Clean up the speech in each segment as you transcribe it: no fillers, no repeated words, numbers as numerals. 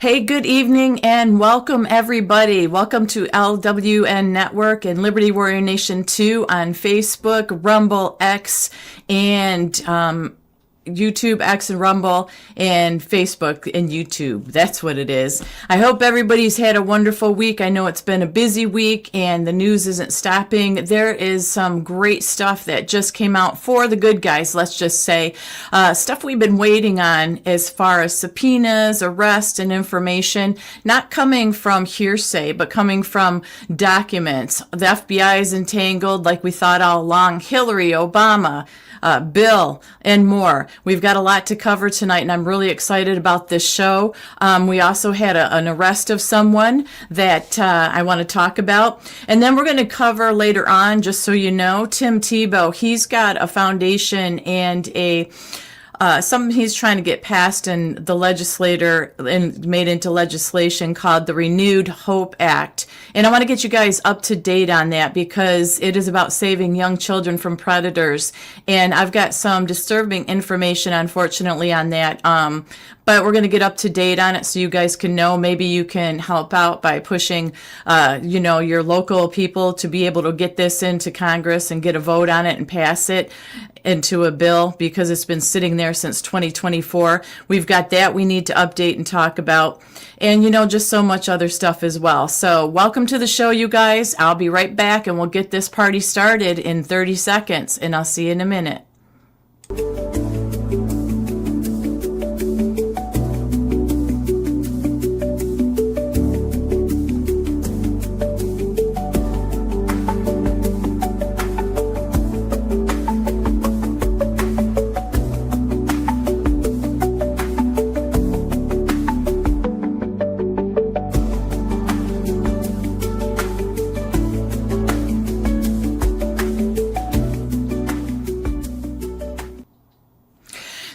Hey, good evening and welcome everybody. Welcome to LWN Network and Liberty Warrior Nation 2 on Facebook, Rumble, X, and YouTube, X, and Rumble, and Facebook and YouTube. That's what it is. I hope everybody's had a wonderful week. I know it's been a busy week and the news isn't stopping. There is some great stuff that just came out for the good guys, let's just say. Stuff we've been waiting on as far as subpoenas, arrest, and information, not coming from hearsay, but coming from documents. The FBI is entangled like we thought all along. Hillary, Obama, Bill, and more. We've got a lot to cover tonight, and I'm really excited about this show. We also had an arrest of someone that I want to talk about. And then we're going to cover later on, just so you know, Tim Tebow. He's got a foundation and something he's trying to get passed in the legislature and made into legislation called the Renewed Hope Act. And I want to get you guys up to date on that because it is about saving young children from predators. And I've got some disturbing information, unfortunately, on that. But we're going to get up to date on it so you guys can know. Maybe you can help out by pushing, your local people to be able to get this into Congress and get a vote on it and pass it into a bill because it's been sitting there since 2024. We've got that we need to update and talk about. And, just so much other stuff as well. So welcome to the show, you guys. I'll be right back and we'll get this party started in 30 seconds. And I'll see you in a minute.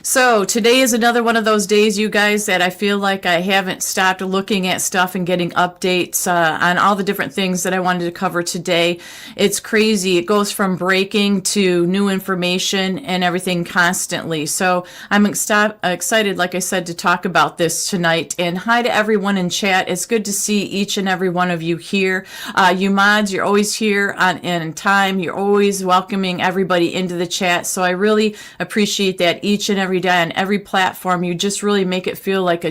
So today is another one of those days, you guys, that I feel like I haven't stopped looking at stuff and getting updates on all the different things that I wanted to cover today. It's crazy. It goes from breaking to new information and everything constantly. So I'm excited, like I said, to talk about this tonight. And hi to everyone in chat. It's good to see each and every one of you here. You mods, you're always here in time. You're always welcoming everybody into the chat. So I really appreciate that each and every day on every platform. You just really make it feel like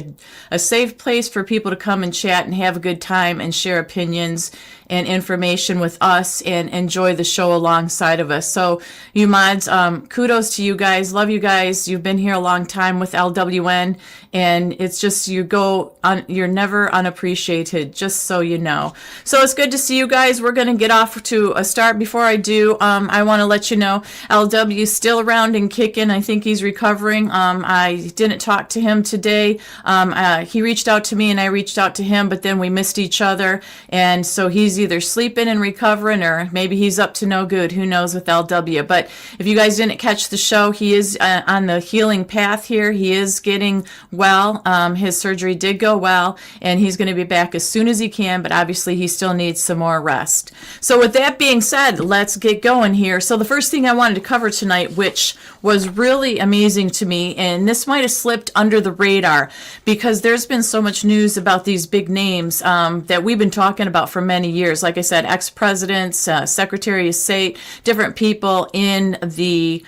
a safe place for people to come and chat and have a good time and share opinions and information with us and enjoy the show alongside of us. So you mods, kudos to you guys. Love you guys. You've been here a long time with LWN, and it's just you're never unappreciated, just so you know. So it's good to see you guys. We're going to get off to a start. Before I do, I want to let you know LW is still around and kicking. I think he's recovering. I didn't talk to him today. He reached out to me and I reached out to him, but then we missed each other, and so he's either sleeping and recovering or maybe he's up to no good. Who knows with LW? But if you guys didn't catch the show, he is on the healing path here. He is getting well. His surgery did go well, and he's going to be back as soon as he can, but obviously he still needs some more rest. So with that being said, let's get going here. So the first thing I wanted to cover tonight, which was really amazing to me, and this might have slipped under the radar because there's been so much news about these big names that we've been talking about for many years. Like I said, ex-presidents, Secretary of State, different people in the,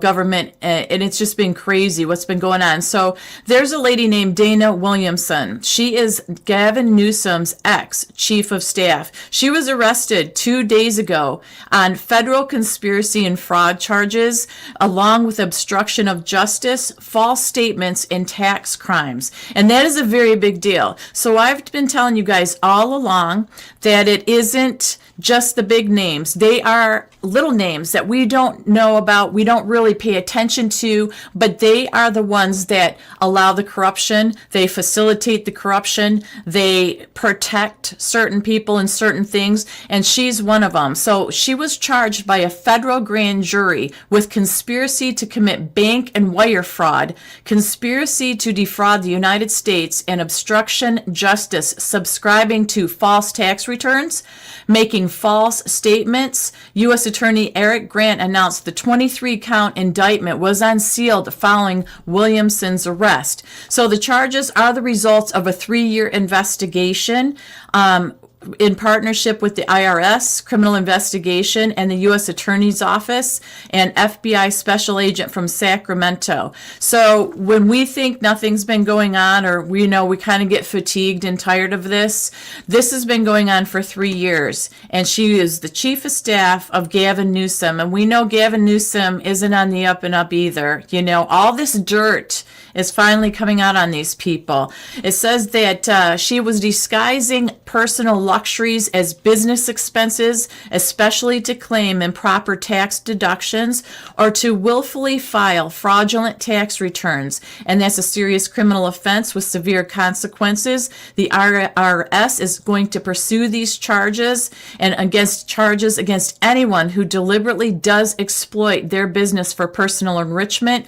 government, and it's just been crazy what's been going on. So there's a lady named Dana Williamson. She is Gavin Newsom's ex-chief of staff. She was arrested 2 days ago on federal conspiracy and fraud charges, along with obstruction of justice, false statements, and tax crimes. And that is a very big deal. So I've been telling you guys all along that it isn't just the big names. They are little names that we don't know about, we don't really pay attention to, but they are the ones that allow the corruption, they facilitate the corruption, they protect certain people and certain things, and she's one of them. So she was charged by a federal grand jury with conspiracy to commit bank and and wire fraud, conspiracy to defraud the United States, and obstruction justice, subscribing to false tax returns, making false statements. U.S. Attorney Eric Grant announced the 23-count indictment was unsealed following Williamson's arrest. So the charges are the results of a 3-year investigation in partnership with the IRS, Criminal Investigation, and the U.S. Attorney's Office, and FBI Special Agent from Sacramento. So when we think nothing's been going on, or we kind of get fatigued and tired of this has been going on for 3 years. And she is the chief of staff of Gavin Newsom. And we know Gavin Newsom isn't on the up and up either. All this dirt is finally coming out on these people. It says that she was disguising personal luxuries as business expenses, especially to claim improper tax deductions or to willfully file fraudulent tax returns. And that's a serious criminal offense with severe consequences. The IRS is going to pursue these charges and charges against anyone who deliberately does exploit their business for personal enrichment.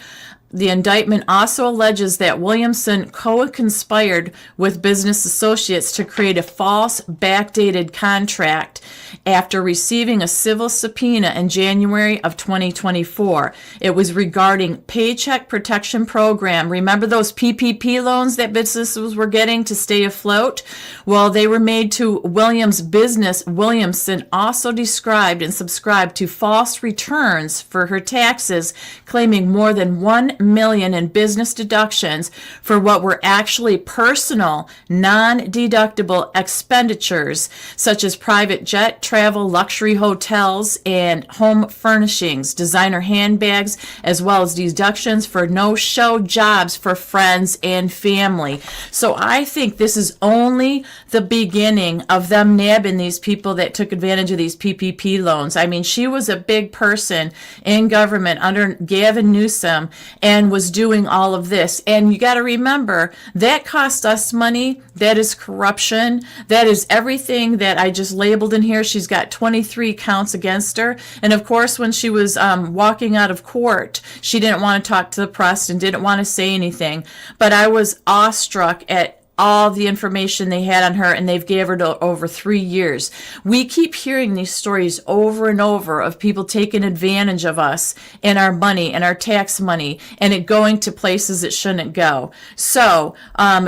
The indictment also alleges that Williamson co-conspired with business associates to create a false, backdated contract after receiving a civil subpoena in January of 2024. It was regarding Paycheck Protection Program. Remember those PPP loans that businesses were getting to stay afloat? Well, they were made to Williams' business. Williamson also described and subscribed to false returns for her taxes, claiming more than $1 million in business deductions for what were actually personal, non-deductible expenditures, such as private jet travel, luxury hotels, and home furnishings, designer handbags, as well as deductions for no-show jobs for friends and family. So I think this is only the beginning of them nabbing these people that took advantage of these PPP loans. I mean, she was a big person in government under Gavin Newsom and was doing all of this. And you got to remember, that cost us money. That is corruption. That is everything that I just labeled in here. She's got 23 counts against her. And of course, when she was walking out of court, she didn't want to talk to the press and didn't want to say anything. But I was awestruck at all the information they had on her, and they've gave her over 3 years. We keep hearing these stories over and over of people taking advantage of us and our money and our tax money, and it going to places it shouldn't go. So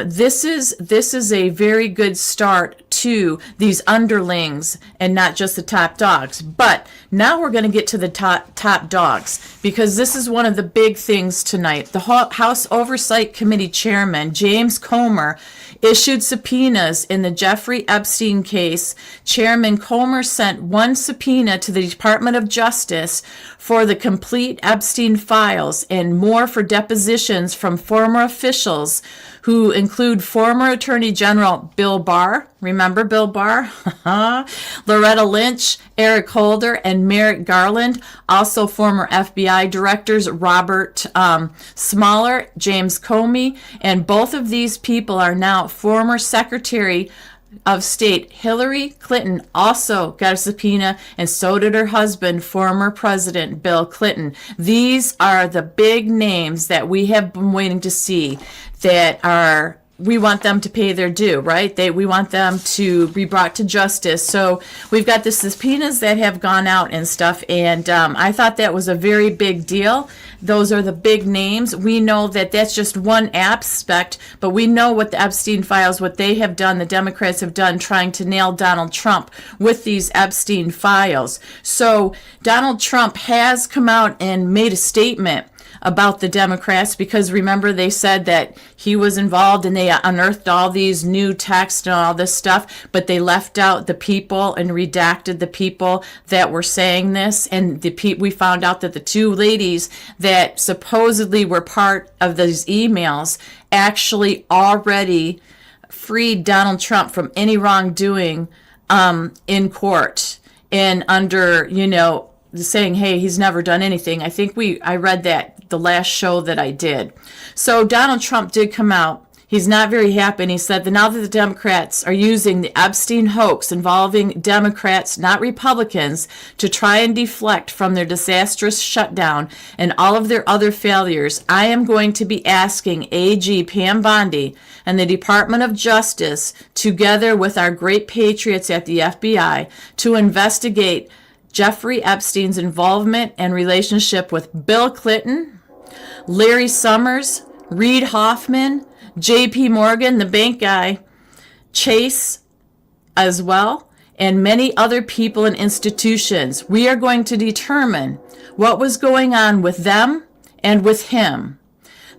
this is a very good start to these underlings and not just the top dogs. But now we're going to get to the top dogs, because this is one of the big things tonight. The House Oversight Committee Chairman, James Comer, issued subpoenas in the Jeffrey Epstein case. Chairman Comer sent one subpoena to the Department of Justice for the complete Epstein files and more for depositions from former officials who include former Attorney General Bill Barr, remember Bill Barr? Loretta Lynch, Eric Holder, and Merrick Garland. Also former FBI directors Robert Smaller, James Comey, and both of these people are now former Secretary of State. Hillary Clinton also got a subpoena, and so did her husband, former President Bill Clinton. These are the big names that we have been waiting to see, that we want them to pay their due, right? We want them to be brought to justice. So we've got the subpoenas that have gone out and stuff, and I thought that was a very big deal. Those are the big names. We know that that's just one aspect, but we know what the Epstein files, what they have done, the Democrats have done, trying to nail Donald Trump with these Epstein files. So Donald Trump has come out and made a statement about the Democrats, because remember they said that he was involved and they unearthed all these new texts and all this stuff, but they left out the people and redacted the people that were saying this. And we found out that the two ladies that supposedly were part of these emails actually already freed Donald Trump from any wrongdoing in court, and under, saying, hey, he's never done anything. I think I read that the last show that I did. So Donald Trump did come out. He's not very happy. And he said that now that the Democrats are using the Epstein hoax involving Democrats, not Republicans, to try and deflect from their disastrous shutdown and all of their other failures, I am going to be asking AG Pam Bondi and the Department of Justice, together with our great patriots at the FBI, to investigate Jeffrey Epstein's involvement and relationship with Bill Clinton, Larry Summers, Reid Hoffman, J.P. Morgan, the bank guy, Chase as well, and many other people and institutions. We are going to determine what was going on with them and with him.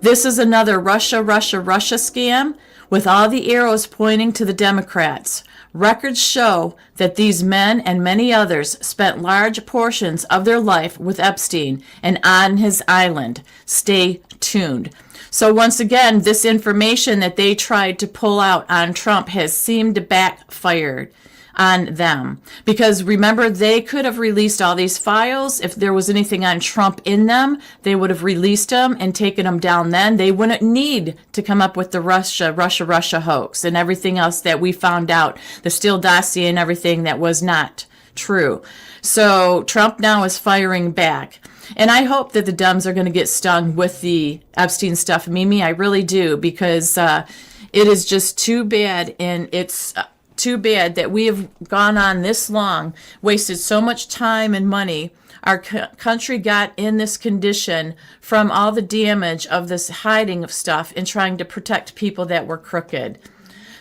This is another Russia scam with all the arrows pointing to the Democrats. Records show that these men and many others spent large portions of their life with Epstein and on his island. Stay tuned. So once again, this information that they tried to pull out on Trump has seemed to backfire on them. Because remember, they could have released all these files. If there was anything on Trump in them, they would have released them and taken them down then. They wouldn't need to come up with the Russia hoax and everything else that we found out, the Steele dossier and everything that was not true. So Trump now is firing back. And I hope that the Dems are going to get stung with the Epstein stuff, Mimi. I really do, because it is just too bad, and it's too bad that we have gone on this long, wasted so much time and money. Our country got in this condition from all the damage of this hiding of stuff and trying to protect people that were crooked.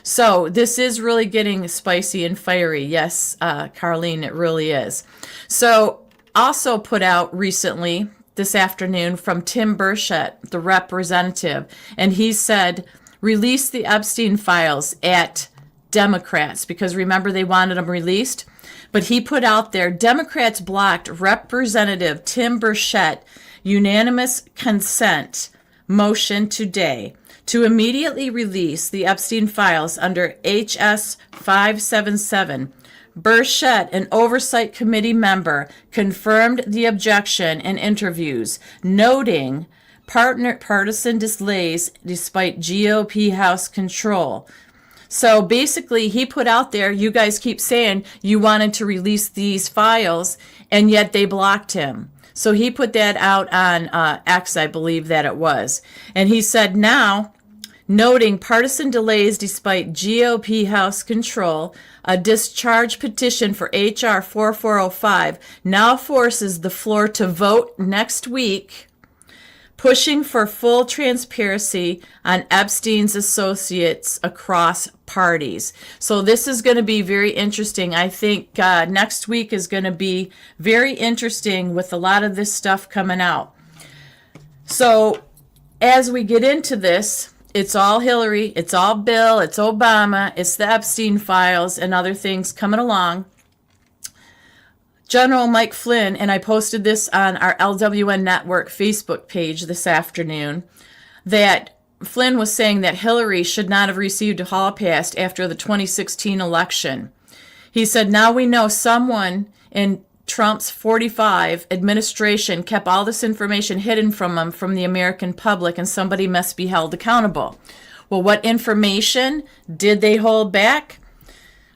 So this is really getting spicy and fiery. Yes, Carlene, it really is. So also put out recently this afternoon from Tim Burchett, the representative, and he said, release the Epstein files at Democrats, because remember they wanted them released. But he put out there, Democrats blocked Representative Tim Burchett unanimous consent motion today to immediately release the Epstein files under HS 577. Burchett, an oversight committee member, confirmed the objection in interviews, noting partisan delays despite GOP House control. So basically, he put out there, you guys keep saying you wanted to release these files, and yet they blocked him. So he put that out on X, I believe that it was. And he said now, noting partisan delays despite GOP House control, a discharge petition for H.R. 4405 now forces the floor to vote next week, pushing for full transparency on Epstein's associates across parties. So this is going to be very interesting. I think next week is going to be very interesting with a lot of this stuff coming out. So as we get into this, it's all Hillary, it's all Bill, it's Obama, it's the Epstein files and other things coming along. General Mike Flynn, and I posted this on our LWN Network Facebook page this afternoon, that Flynn was saying that Hillary should not have received a hall pass after the 2016 election. He said, now we know someone in Trump's 45 administration kept all this information hidden from him, from the American public, and somebody must be held accountable. Well, what information did they hold back?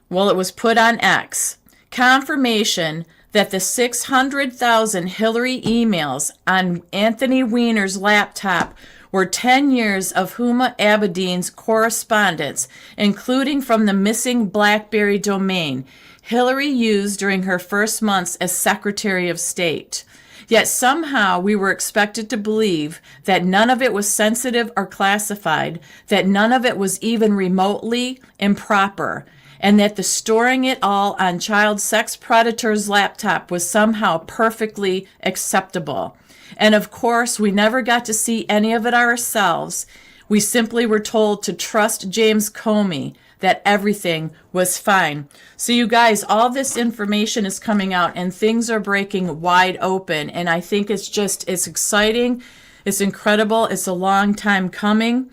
Well, it was put on X. Confirmation that the 600,000 Hillary emails on Anthony Weiner's laptop were 10 years of Huma Abedin's correspondence, including from the missing BlackBerry domain Hillary used during her first months as Secretary of State. Yet somehow we were expected to believe that none of it was sensitive or classified, that none of it was even remotely improper, and that the storing it all on child sex predator's laptop was somehow perfectly acceptable. And of course, we never got to see any of it ourselves. We simply were told to trust James Comey, that everything was fine. So you guys, all this information is coming out and things are breaking wide open. And I think it's exciting. It's incredible. It's a long time coming.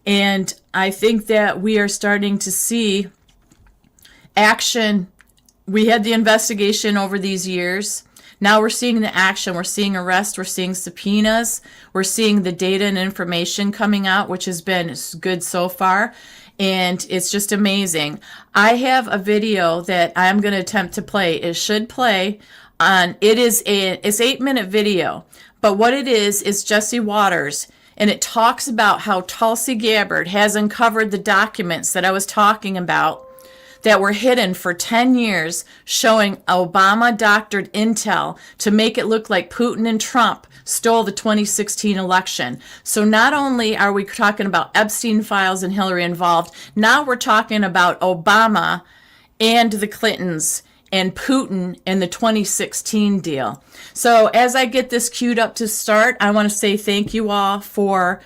And I think that we are starting to see action. We had the investigation over these years. Now we're seeing the action. We're seeing arrests. We're seeing subpoenas. We're seeing the data and information coming out, which has been good so far. And it's just amazing. I have a video that I'm going to attempt to play. It should play on, it's 8-minute video. But what it is Jesse Waters. And it talks about how Tulsi Gabbard has uncovered the documents that I was talking about that were hidden for 10 years, showing Obama doctored intel to make it look like Putin and Trump stole the 2016 election. So not only are we talking about Epstein files and Hillary involved, now we're talking about Obama and the Clintons and Putin and the 2016 deal. So as I get this queued up to start, I want to say thank you all for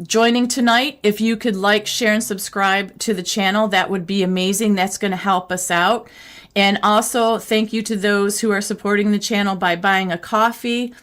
joining tonight. If you could like, share, and subscribe to the channel, that would be amazing. That's going to help us out. And also thank you to those who are supporting the channel by buying a coffee.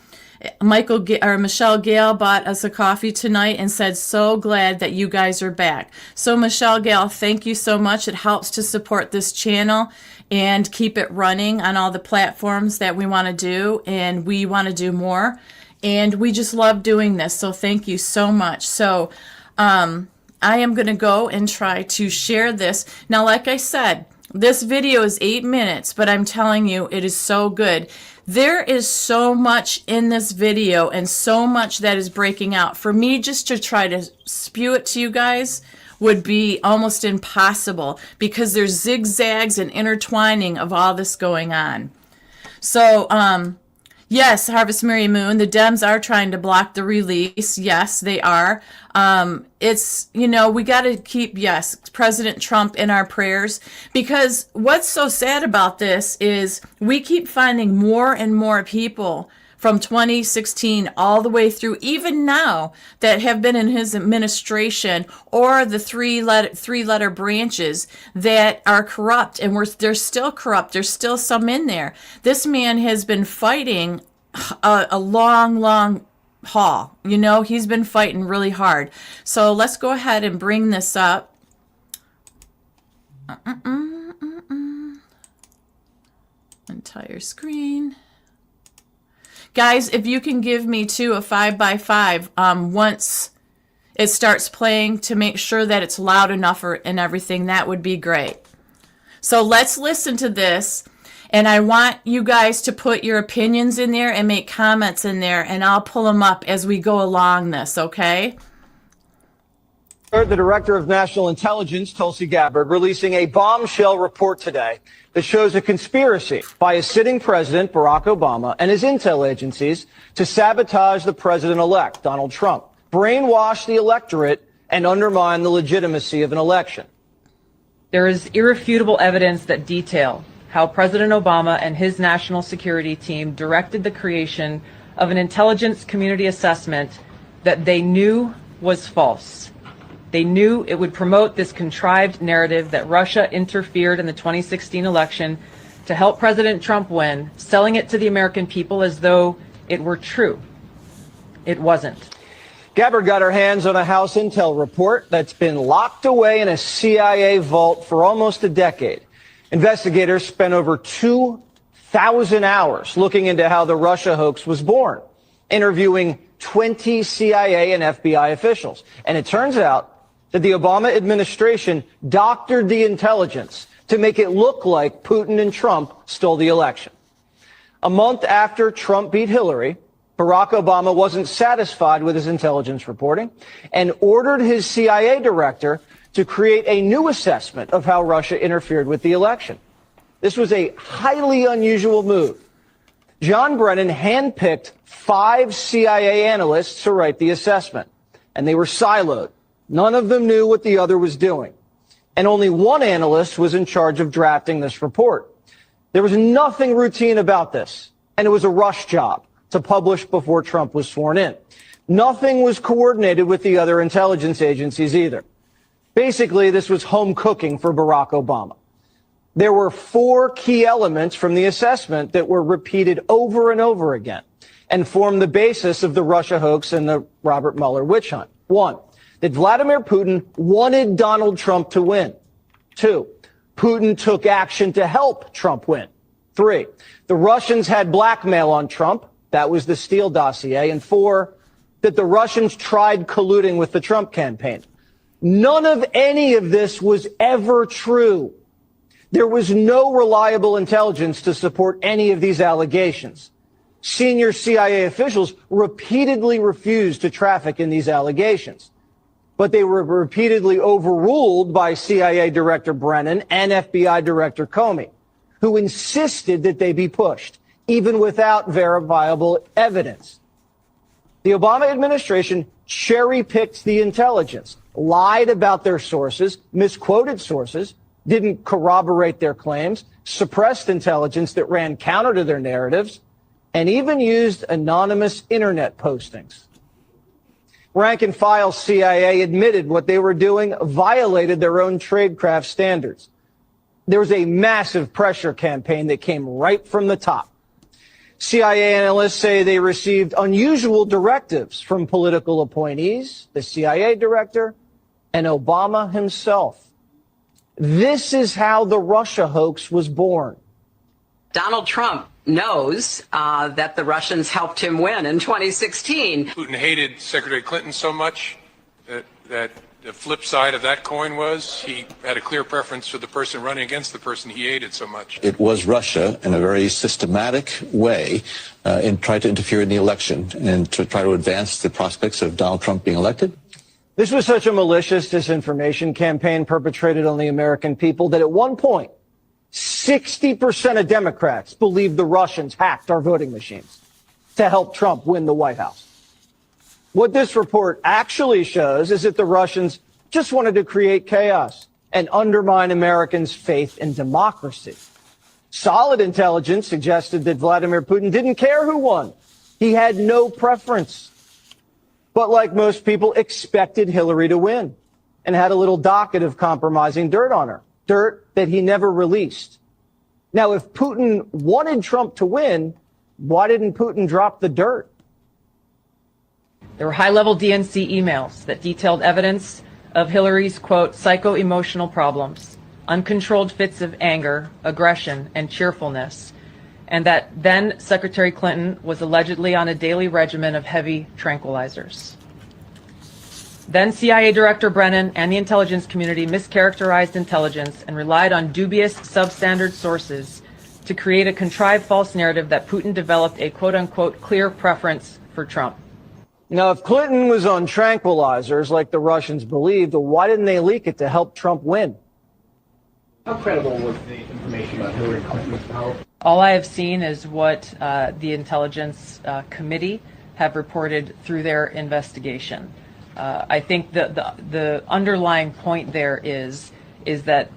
Michelle Gale bought us a coffee tonight and said, so glad that you guys are back. So Michelle Gale, thank you so much. It helps to support this channel and keep it running on all the platforms that we want to do, and we want to do more. And we just love doing this. So thank you so much. So I am going to go and try to share this. Now, like I said, this video is 8 minutes, but I'm telling you, it is so good. There is so much in this video and so much that is breaking out. For me just to try to spew it to you guys would be almost impossible because there's zigzags and intertwining of all this going on. So, yes, Harvest Mary Moon, the Dems are trying to block the release. Yes, they are. It's, we got to keep, yes, President Trump in our prayers, because what's so sad about this is we keep finding more and more people from 2016 all the way through, even now, that have been in his administration or the three-letter branches that are corrupt, and they're still corrupt. There's still some in there. This man has been fighting a long haul. He's been fighting really hard. So let's go ahead and bring this up. Entire screen. Guys, if you can give me too a 5x5 once it starts playing to make sure that it's loud enough and everything, that would be great. So let's listen to this, and I want you guys to put your opinions in there and make comments in there, and I'll pull them up as we go along this, okay? The Director of National Intelligence, Tulsi Gabbard, releasing a bombshell report today that shows a conspiracy by a sitting president, Barack Obama, and his intel agencies to sabotage the president-elect, Donald Trump, brainwash the electorate, and undermine the legitimacy of an election. There is irrefutable evidence that detail how President Obama and his national security team directed the creation of an intelligence community assessment that they knew was false. They knew it would promote this contrived narrative that Russia interfered in the 2016 election to help President Trump win, selling it to the American people as though it were true. It wasn't. Gabbard got her hands on a House intel report that's been locked away in a CIA vault for almost a decade. Investigators spent over 2,000 hours looking into how the Russia hoax was born, interviewing 20 CIA and FBI officials. And it turns out that the Obama administration doctored the intelligence to make it look like Putin and Trump stole the election. A month after Trump beat Hillary, Barack Obama wasn't satisfied with his intelligence reporting and ordered his CIA director to create a new assessment of how Russia interfered with the election. This was a highly unusual move. John Brennan handpicked 5 CIA analysts to write the assessment, and they were siloed. None of them knew what the other was doing, and only one analyst was in charge of drafting this report. There was nothing routine about this, and it was a rush job to publish before Trump was sworn in. Nothing was coordinated with the other intelligence agencies either. Basically, this was home cooking for Barack Obama. There were 4 key elements from the assessment that were repeated over and over again and formed the basis of the Russia hoax and the Robert Mueller witch hunt. 1, that Vladimir Putin wanted Donald Trump to win. 2, Putin took action to help Trump win. 3, the Russians had blackmail on Trump. That was the Steele dossier. And 4, that the Russians tried colluding with the Trump campaign. None of any of this was ever true. There was no reliable intelligence to support any of these allegations. Senior CIA officials repeatedly refused to traffic in these allegations, but they were repeatedly overruled by CIA Director Brennan and FBI Director Comey, who insisted that they be pushed, even without verifiable evidence. The Obama administration cherry-picked the intelligence, lied about their sources, misquoted sources, didn't corroborate their claims, suppressed intelligence that ran counter to their narratives, and even used anonymous internet postings. Rank and file CIA admitted what they were doing violated their own tradecraft standards. There was a massive pressure campaign that came right from the top. CIA analysts say they received unusual directives from political appointees, the CIA director, and Obama himself. This is how the Russia hoax was born. Donald Trump knows that the Russians helped him win in 2016. Putin hated Secretary Clinton so much that the flip side of that coin was he had a clear preference for the person running against the person he hated so much. It was Russia in a very systematic way tried to interfere in the election and to try to advance the prospects of Donald Trump being elected. This was such a malicious disinformation campaign perpetrated on the American people that at one point, 60% of Democrats believed the Russians hacked our voting machines to help Trump win the White House. What this report actually shows is that the Russians just wanted to create chaos and undermine Americans' faith in democracy. Solid intelligence suggested that Vladimir Putin didn't care who won. He had no preference. But like most people, expected Hillary to win and had a little docket of compromising dirt on her, dirt that he never released. Now, if Putin wanted Trump to win, why didn't Putin drop the dirt? There were high-level DNC emails that detailed evidence of Hillary's, quote, psycho-emotional problems, uncontrolled fits of anger, aggression, and cheerfulness, and that then Secretary Clinton was allegedly on a daily regimen of heavy tranquilizers. Then CIA Director Brennan and the intelligence community mischaracterized intelligence and relied on dubious substandard sources to create a contrived false narrative that Putin developed a quote-unquote clear preference for Trump. Now, if Clinton was on tranquilizers like the Russians believed, why didn't they leak it to help Trump win? How credible was the information about Hillary Clinton's power? All I have seen is what the Intelligence Committee have reported through their investigation. I think the underlying point there is that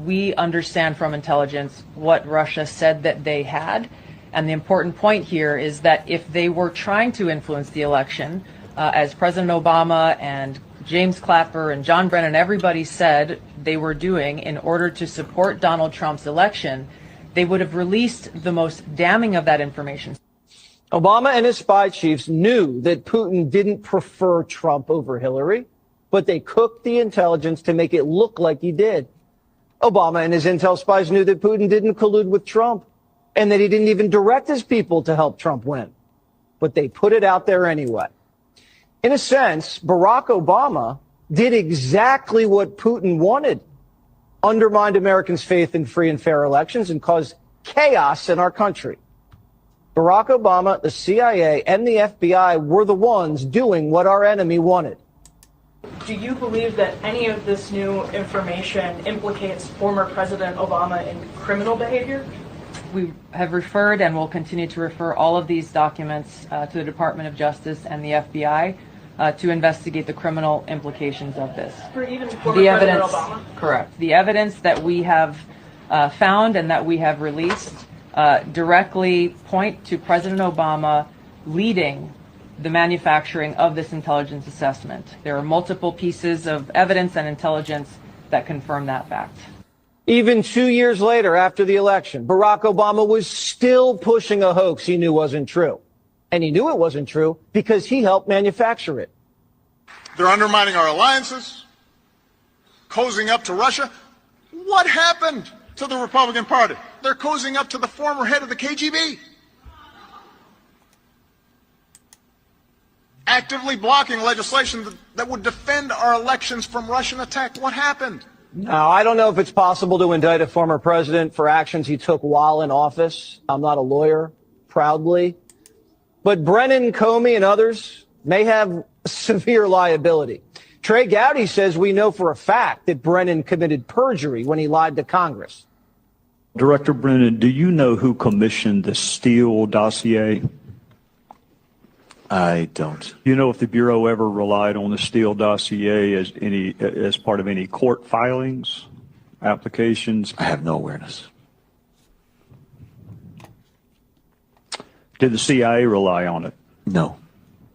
we understand from intelligence what Russia said that they had. And the important point here is that if they were trying to influence the election, as President Obama and James Clapper and John Brennan, everybody said they were doing in order to support Donald Trump's election, they would have released the most damning of that information. Obama and his spy chiefs knew that Putin didn't prefer Trump over Hillary, but they cooked the intelligence to make it look like he did. Obama and his intel spies knew that Putin didn't collude with Trump and that he didn't even direct his people to help Trump win. But they put it out there anyway. In a sense, Barack Obama did exactly what Putin wanted, undermined Americans' faith in free and fair elections and caused chaos in our country. Barack Obama, the CIA, and the FBI were the ones doing what our enemy wanted. Do you believe that any of this new information implicates former President Obama in criminal behavior? We have referred and will continue to refer all of these documents to the Department of Justice and the FBI to investigate the criminal implications of this. For even former President Obama? Correct. The evidence that we have found and that we have released directly point to President Obama leading the manufacturing of this intelligence assessment. There are multiple pieces of evidence and intelligence that confirm that fact. Even 2 years later, after the election, Barack Obama was still pushing a hoax he knew wasn't true. And he knew it wasn't true because he helped manufacture it. They're undermining our alliances, cozying up to Russia. What happened to the Republican Party. They're cozying up to the former head of the KGB. Actively blocking legislation that would defend our elections from Russian attack. What happened? Now, I don't know if it's possible to indict a former president for actions he took while in office. I'm not a lawyer, proudly. But Brennan, Comey, and others may have severe liability. Trey Gowdy says we know for a fact that Brennan committed perjury when he lied to Congress. Director Brennan, do you know who commissioned the Steele dossier? I don't. You know if the Bureau ever relied on the Steele dossier as part of any court filings, applications? I have no awareness. Did the CIA rely on it? No.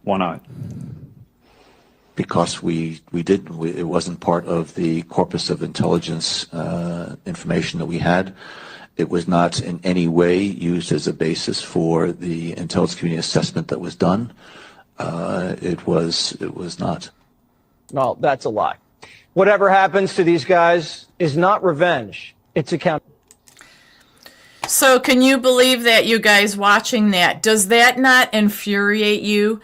Why not? Because it wasn't part of the corpus of intelligence information that we had. It was not in any way used as a basis for the intelligence community assessment that was done. It was not. Well, that's a lie. Whatever happens to these guys is not revenge. It's accountability. So can you believe that, you guys watching that? Does that not infuriate you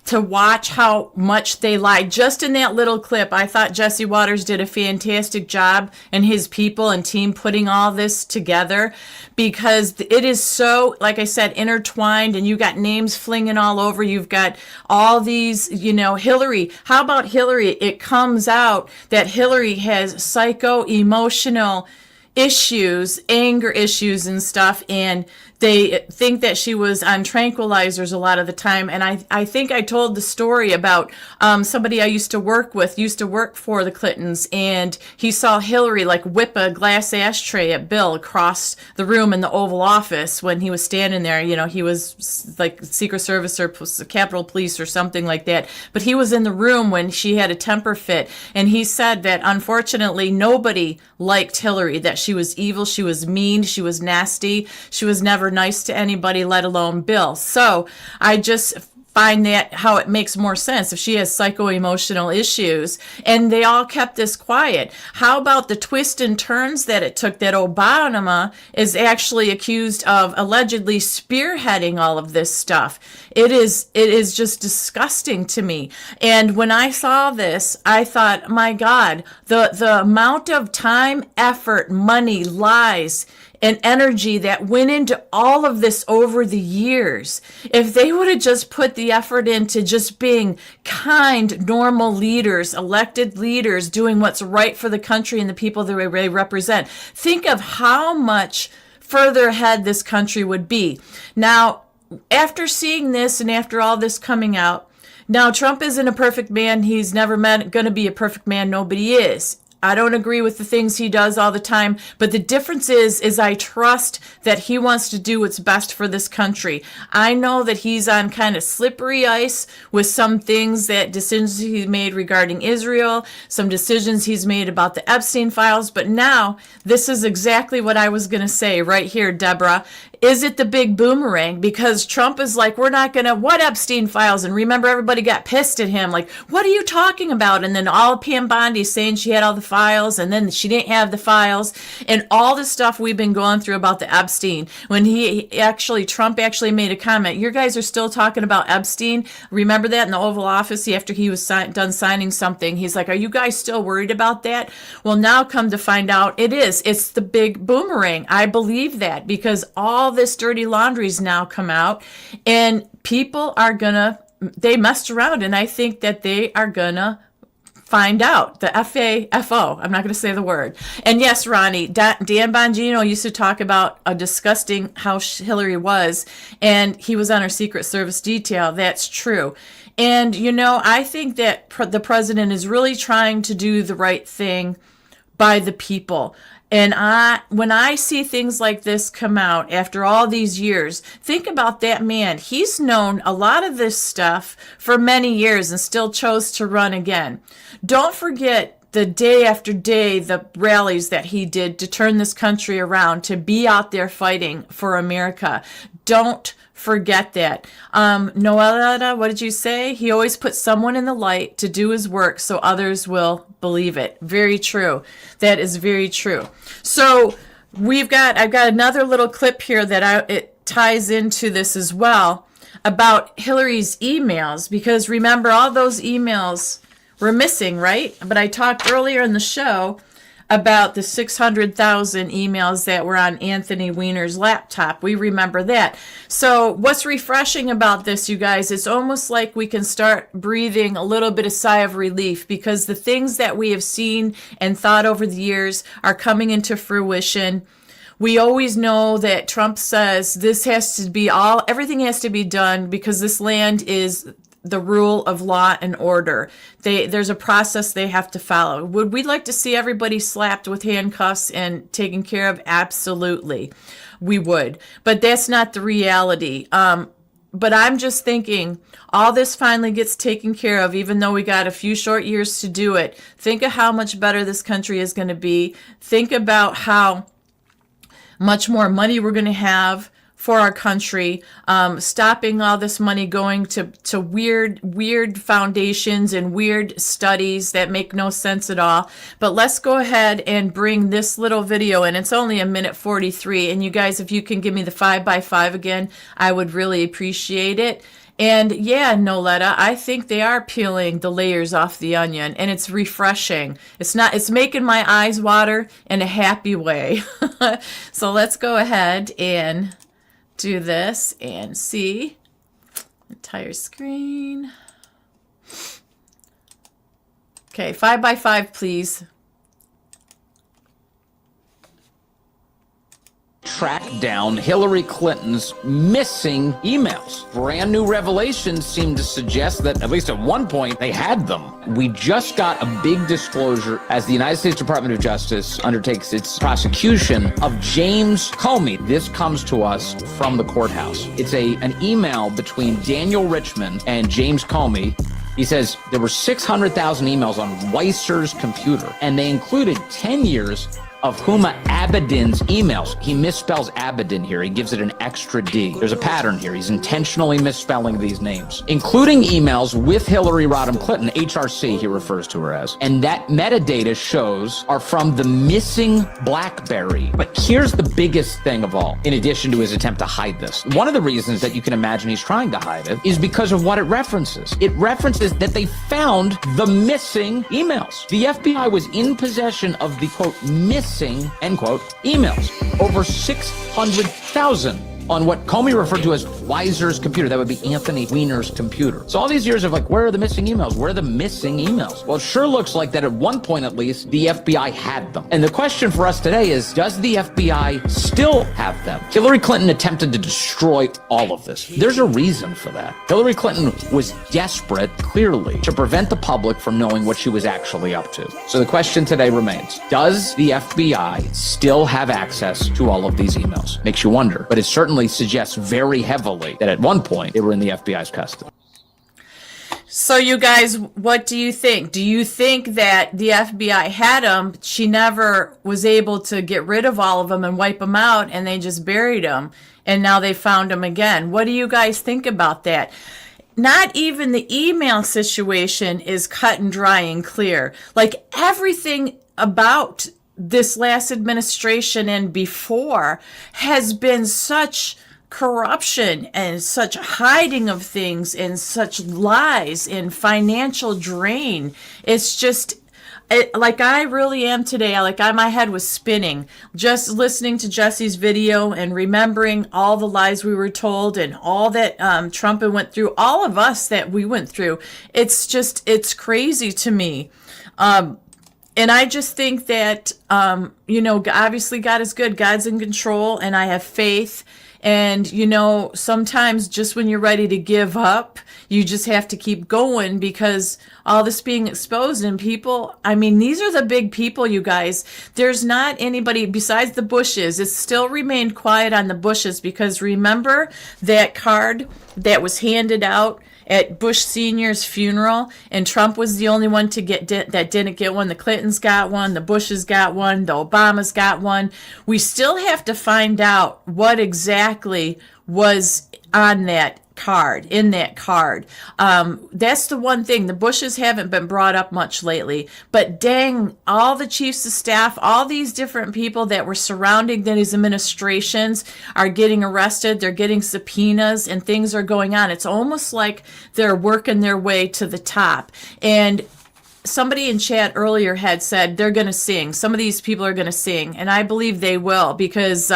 to watch how much they lied? Just in that little clip, I thought Jesse Waters did a fantastic job and his people and team putting all this together, because it is so, like I said, intertwined, and you got names flinging all over. You've got all these, Hillary. How about Hillary? It comes out that Hillary has psychoemotional issues, anger issues and stuff, and they think that she was on tranquilizers a lot of the time. And I think I told the story about somebody I used to work for the Clintons, and he saw Hillary like whip a glass ashtray at Bill across the room in the Oval Office when he was standing there. He was like Secret Service or Capitol Police or something like that. But he was in the room when she had a temper fit, and he said that unfortunately nobody liked Hillary, that she was evil, she was mean, she was nasty, she was never nice to anybody, let alone Bill. So I just find that how it makes more sense if she has psychoemotional issues, and they all kept this quiet. How about the twists and turns that it took, that Obama is actually accused of allegedly spearheading all of this stuff? It is just disgusting to me. And when I saw this, I thought, my God, the amount of time, effort, money, lies, and energy that went into all of this over the years. If they would have just put the effort into just being kind, normal leaders, elected leaders, doing what's right for the country and the people that they represent, think of how much further ahead this country would be. Now, after seeing this and after all this coming out, now Trump isn't a perfect man. He's never going to be a perfect man. Nobody is. I don't agree with the things he does all the time, but the difference is I trust that he wants to do what's best for this country. I know that he's on kind of slippery ice with some things, that decisions he made regarding Israel, some decisions he's made about the Epstein files, but now this is exactly what I was going to say right here, Deborah. Is it the big boomerang? Because Trump is like, we're not going to, what Epstein files? And remember, everybody got pissed at him, like, what are you talking about? And then all Pam Bondi saying she had all the files, and then she didn't have the files, and all the stuff we've been going through about the Epstein. When Trump actually made a comment, you guys are still talking about Epstein. Remember that in the Oval Office after he was done signing something? He's like, are you guys still worried about that? Well, now come to find out it's the big boomerang. I believe that, because all this dirty laundry's now come out, and people are they messed around, and I think that they are gonna find out. The FAFO. I'm not going to say the word. And yes, Ronnie, Dan Bongino used to talk about a disgusting how Hillary was, and he was on her Secret Service detail. That's true. And, I think that the president is really trying to do the right thing by the people. And when I see things like this come out after all these years, think about that man. He's known a lot of this stuff for many years and still chose to run again. Don't forget the day after day, the rallies that he did to turn this country around, to be out there fighting for America. Don't forget that. Noella, what did you say? He always puts someone in the light to do his work so others will believe it. Very true. That is very true. So I've got another little clip here that it ties into this as well about Hillary's emails, because remember, all those emails were missing, right? But I talked earlier in the show about the 600,000 emails that were on Anthony Weiner's laptop. We remember that. So what's refreshing about this, you guys, it's almost like we can start breathing a little bit of sigh of relief, because the things that we have seen and thought over the years are coming into fruition. We always know that Trump says everything has to be done because this land is the rule of law and order. There's a process they have to follow. Would we like to see everybody slapped with handcuffs and taken care of? Absolutely, we would. But that's not the reality. But I'm just thinking, all this finally gets taken care of, even though we got a few short years to do it. Think of how much better this country is going to be. Think about how much more money we're going to have for our country, stopping all this money going to weird foundations and weird studies that make no sense at all. But let's go ahead and bring this little video in. It's only 1:43. And you guys, if you can give me the 5x5 again, I would really appreciate it. And yeah, Noletta, I think they are peeling the layers off the onion, and it's refreshing. It's making my eyes water in a happy way. So let's go ahead and do this and see entire screen. Okay, 5x5, please. Track down Hillary Clinton's missing emails. Brand new revelations seem to suggest that at least at one point they had them. We just got a big disclosure as the United States Department of Justice undertakes its prosecution of James Comey. This comes to us from the courthouse. It's an email between Daniel Richmond and James Comey. He says there were 600,000 emails on Weisser's computer, and they included 10 years of Huma Abedin's emails. He misspells Abedin here. He gives it an extra D. There's a pattern here. He's intentionally misspelling these names, including emails with Hillary Rodham Clinton, HRC he refers to her as. And that metadata shows are from the missing BlackBerry. But here's the biggest thing of all, in addition to his attempt to hide this. One of the reasons that you can imagine he's trying to hide it is because of what it references. It references that they found the missing emails. The FBI was in possession of the, quote, missing, end quote, emails. Over 600,000 on what Comey referred to as Weiser's computer. That would be Anthony Weiner's computer. So all these years of where are the missing emails? Where are the missing emails? Well, it sure looks like that at one point at least, the FBI had them. And the question for us today is, does the FBI still have them? Hillary Clinton attempted to destroy all of this. There's a reason for that. Hillary Clinton was desperate, clearly, to prevent the public from knowing what she was actually up to. So the question today remains, does the FBI still have access to all of these emails? Makes you wonder, but it certainly suggests very heavily that at one point they were in the FBI's custody. So you guys, what do you think? Do you think that the FBI had them? She never was able to get rid of all of them and wipe them out, and they just buried them, and now they found them again. What do you guys think about that? Not even the email situation is cut and dry and clear. Like everything about this last administration and before has been such corruption and such hiding of things and such lies and financial drain. It's just like I really am today. My head was spinning just listening to Jesse's video and remembering all the lies we were told and all that Trump went through, all of us that we went through. It's crazy to me. And I just think that, obviously God is good. God's in control, and I have faith. And, sometimes just when you're ready to give up, you just have to keep going, because all this being exposed and people, these are the big people, you guys. There's not anybody besides the Bushes. It's still remained quiet on the Bushes, because remember that card that was handed out at Bush Sr.'s funeral, and Trump was the only one to get that didn't get one. The Clintons got one, the Bushes got one, the Obamas got one. We still have to find out what exactly was on that card, in that card. That's the one thing. The Bushes haven't been brought up much lately, but dang, all the chiefs of staff, all these different people that were surrounding these administrations are getting arrested. They're getting subpoenas and things are going on. It's almost like they're working their way to the top. And somebody in chat earlier had said they're going to sing. Some of these people are going to sing, and I believe they will, because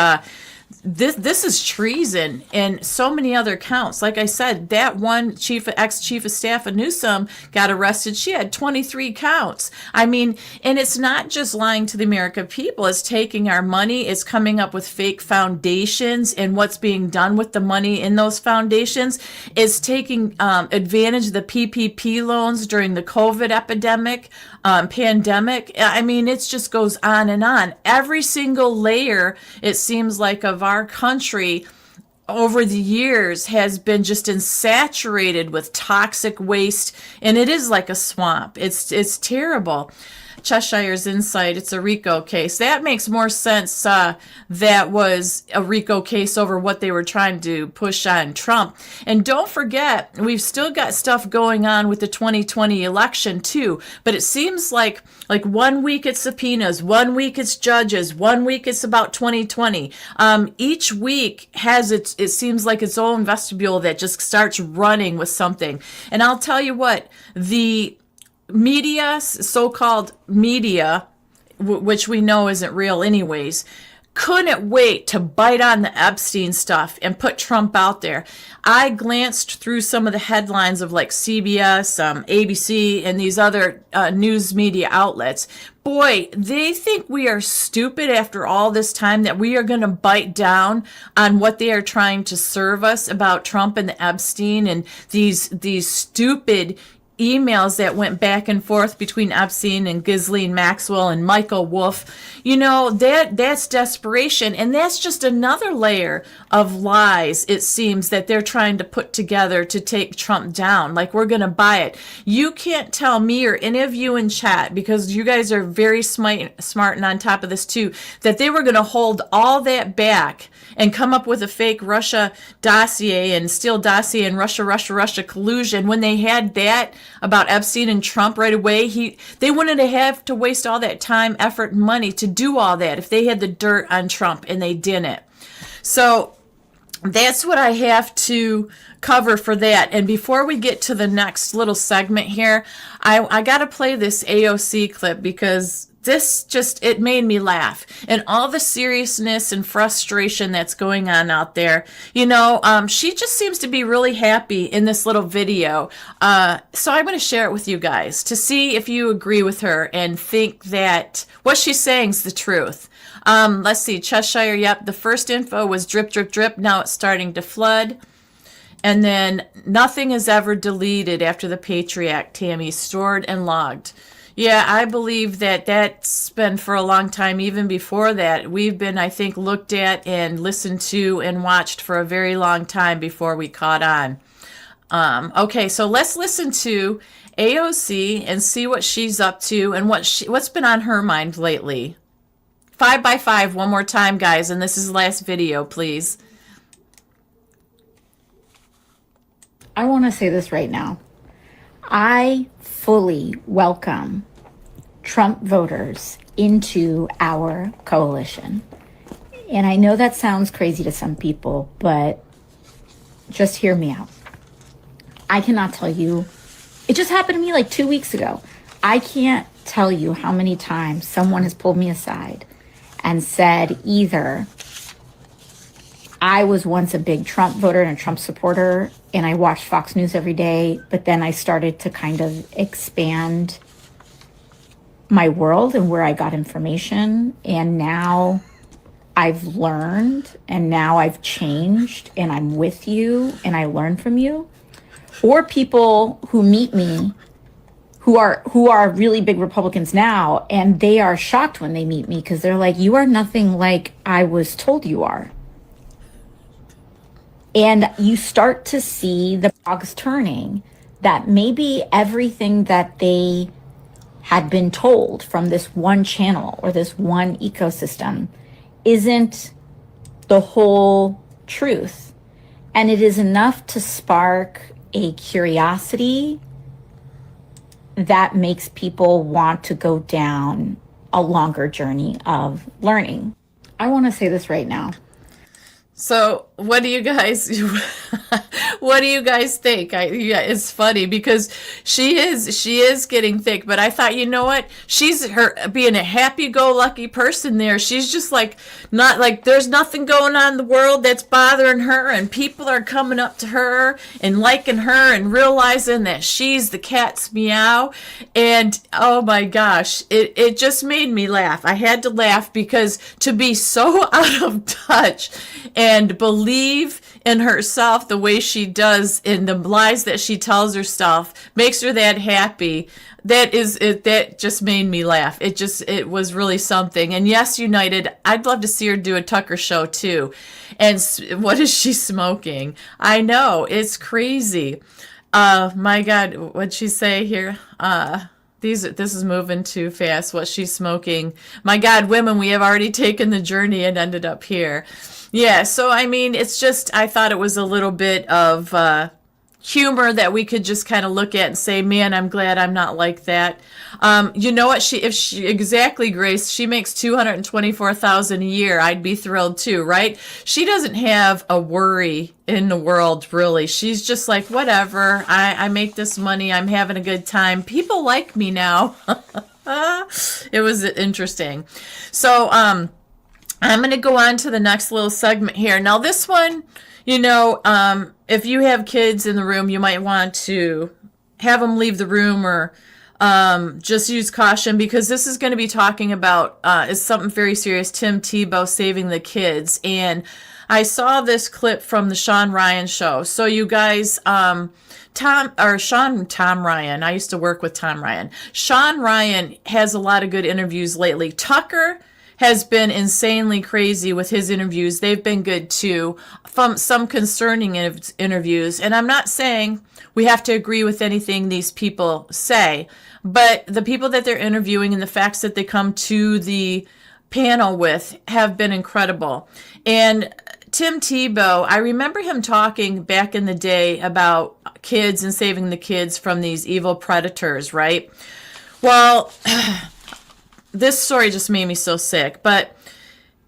this is treason and so many other counts. Like I said, that one ex-chief of staff of Newsom got arrested. She had 23 counts. I mean, and it's not just lying to the American people. It's taking our money. It's coming up with fake foundations, and what's being done with the money in those foundations is taking advantage of the PPP loans during the COVID pandemic. I mean, it just goes on and on. Every single layer, it seems like, of our country over the years has been just saturated with toxic waste, and it is like a swamp. It's terrible. Cheshire's Insight, it's a RICO case. That makes more sense. That was a RICO case over what they were trying to push on Trump. And don't forget, we've still got stuff going on with the 2020 election too. But it seems like 1 week it's subpoenas, 1 week it's judges, 1 week it's about 2020. Each week has it seems like its own vestibule that just starts running with something. And I'll tell you what, the media, so-called media, which we know isn't real anyways, couldn't wait to bite on the Epstein stuff and put Trump out there. I glanced through some of the headlines of like CBS, ABC, and these other news media outlets. Boy, they think we are stupid after all this time that we are going to bite down on what they are trying to serve us about Trump and the Epstein and these stupid emails that went back and forth between Epstein and Ghislaine Maxwell and Michael Wolff. You know, that's desperation, and that's just another layer of lies, it seems, that they're trying to put together to take Trump down. Like, we're going to buy it. You can't tell me or any of you in chat, because you guys are very smart and on top of this too, that they were going to hold all that back and come up with a fake Russia dossier and Steele dossier and Russia collusion when they had that about Epstein and Trump right away. They wouldn't have to waste all that time, effort, and money to do all that if they had the dirt on Trump, and they didn't. So that's what I have to cover for that. And before we get to the next little segment here, I got to play this AOC clip, because this it made me laugh. And all the seriousness and frustration that's going on out there. You know, she just seems to be really happy in this little video. So I'm going to share it with you guys to see if you agree with her and think that what she's saying is the truth. Let's see, Cheshire, yep, the first info was drip, drip, drip. Now it's starting to flood. And then nothing is ever deleted after the Patriot Act, Tammy, stored and logged. Yeah, I believe that's been for a long time. Even before that, we've been, I think, looked at and listened to and watched for a very long time before we caught on. Okay, so let's listen to AOC and see what she's up to and what's been on her mind lately. 5x5 one more time, guys, and this is the last video, please. I want to say this right now. I fully welcome Trump voters into our coalition. And I know that sounds crazy to some people, but just hear me out. I cannot tell you, it just happened to me like 2 weeks ago. I can't tell you how many times someone has pulled me aside and said either I was once a big Trump voter and a Trump supporter, and I watched Fox News every day, but then I started to kind of expand my world and where I got information, and now I've learned, and now I've changed, and I'm with you, and I learn from you. Or people who meet me who are really big Republicans now, and they are shocked when they meet me because they're like, you are nothing like I was told you are. And you start to see the cogs turning, that maybe everything that they had been told from this one channel or this one ecosystem isn't the whole truth. And it is enough to spark a curiosity that makes people want to go down a longer journey of learning. I want to say this right now. So what do you guys think? Yeah, it's funny because she is getting thick, but I thought, you know what? She's her being a happy-go-lucky person there. She's just like, not like there's nothing going on in the world that's bothering her, and people are coming up to her and liking her and realizing that she's the cat's meow. And oh my gosh, it just made me laugh. I had to laugh because to be so out of touch and believe in herself the way she does in the lies that she tells herself makes her that happy. That is it. That just made me laugh. It was really something. And yes, United, I'd love to see her do a Tucker show too. And what is she smoking? I know, it's crazy. My God, what'd she say here? This is moving too fast. What she's smoking. My God, women, we have already taken the journey and ended up here. Yeah, so I mean, it's just, I thought it was a little bit of humor that we could just kind of look at and say, man, I'm glad I'm not like that. You know what? Exactly, Grace, she makes $224,000 a year. I'd be thrilled too, right? She doesn't have a worry in the world, really. She's just like, whatever. I make this money. I'm having a good time. People like me now. It was interesting. So, I'm going to go on to the next little segment here. Now, this one, you know, if you have kids in the room, you might want to have them leave the room or just use caution because this is going to be talking about is something very serious. Tim Tebow saving the kids. And I saw this clip from the Sean Ryan show. So you guys, Tom Ryan, I used to work with Tom Ryan. Sean Ryan has a lot of good interviews lately. Tucker has been insanely crazy with his interviews. They've been good too, from some concerning interviews. And I'm not saying we have to agree with anything these people say, but the people that they're interviewing and the facts that they come to the panel with have been incredible. And Tim Tebow, I remember him talking back in the day about kids and saving the kids from these evil predators, right? Well, this story just made me so sick, but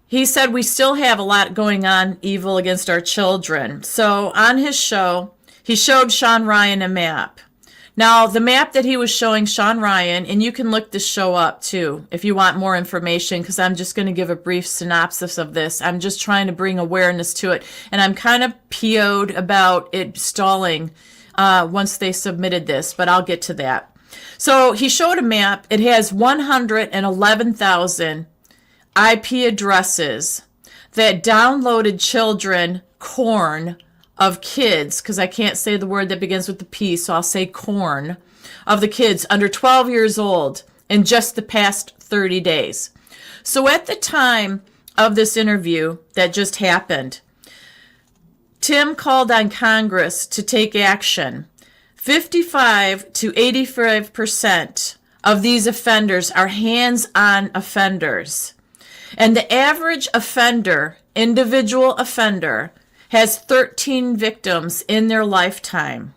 he said we still have a lot going on evil against our children. So on his show, he showed Sean Ryan a map. Now, the map that he was showing Sean Ryan, and you can look this show up too if you want more information, because I'm just going to give a brief synopsis of this. I'm just trying to bring awareness to it, and I'm kind of PO'd about it stalling once they submitted this, but I'll get to that. So he showed a map. It has 111,000 IP addresses that downloaded children corn of kids, because I can't say the word that begins with the P, so I'll say corn, of the kids under 12 years old in just the past 30 days. So at the time of this interview that just happened, Tim called on Congress to take action. 55 to 85% of these offenders are hands-on offenders. And the average offender, individual offender, has 13 victims in their lifetime.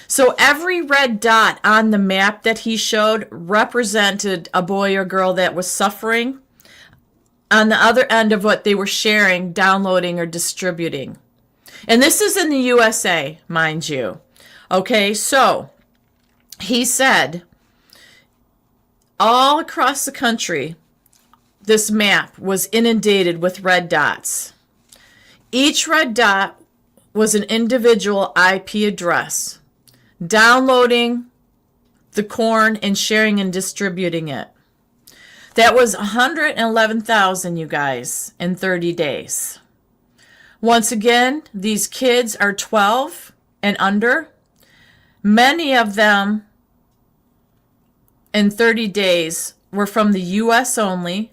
So every red dot on the map that he showed represented a boy or girl that was suffering on the other end of what they were sharing, downloading, or distributing. And this is in the USA, mind you. Okay, so he said all across the country, this map was inundated with red dots. Each red dot was an individual IP address, downloading the corn and sharing and distributing it. That was 111,000, you guys, in 30 days. Once again, these kids are 12 and under. Many of them in 30 days were from the U.S. only.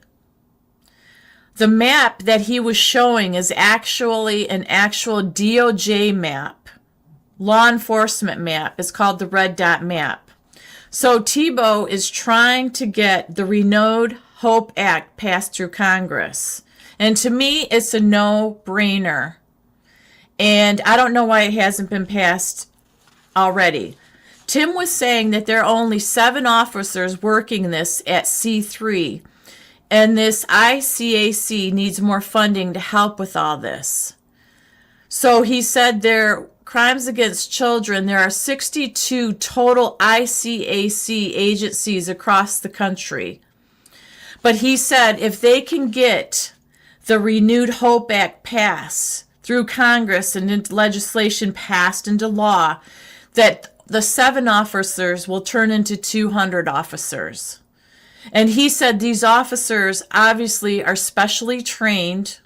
The map that he was showing is actually an actual DOJ map, law enforcement map. It's called the Red Dot Map. So Tebow is trying to get the Renewed Hope Act passed through Congress. And to me, it's a no-brainer. And I don't know why it hasn't been passed already. Tim was saying that there are only 7 officers working this at C3, and this ICAC needs more funding to help with all this. So he said there crimes against children, there are 62 total ICAC agencies across the country. But he said if they can get the Renewed Hope Act passed through Congress and into legislation passed into law, that the 7 officers will turn into 200 officers. And he said these officers obviously are specially trained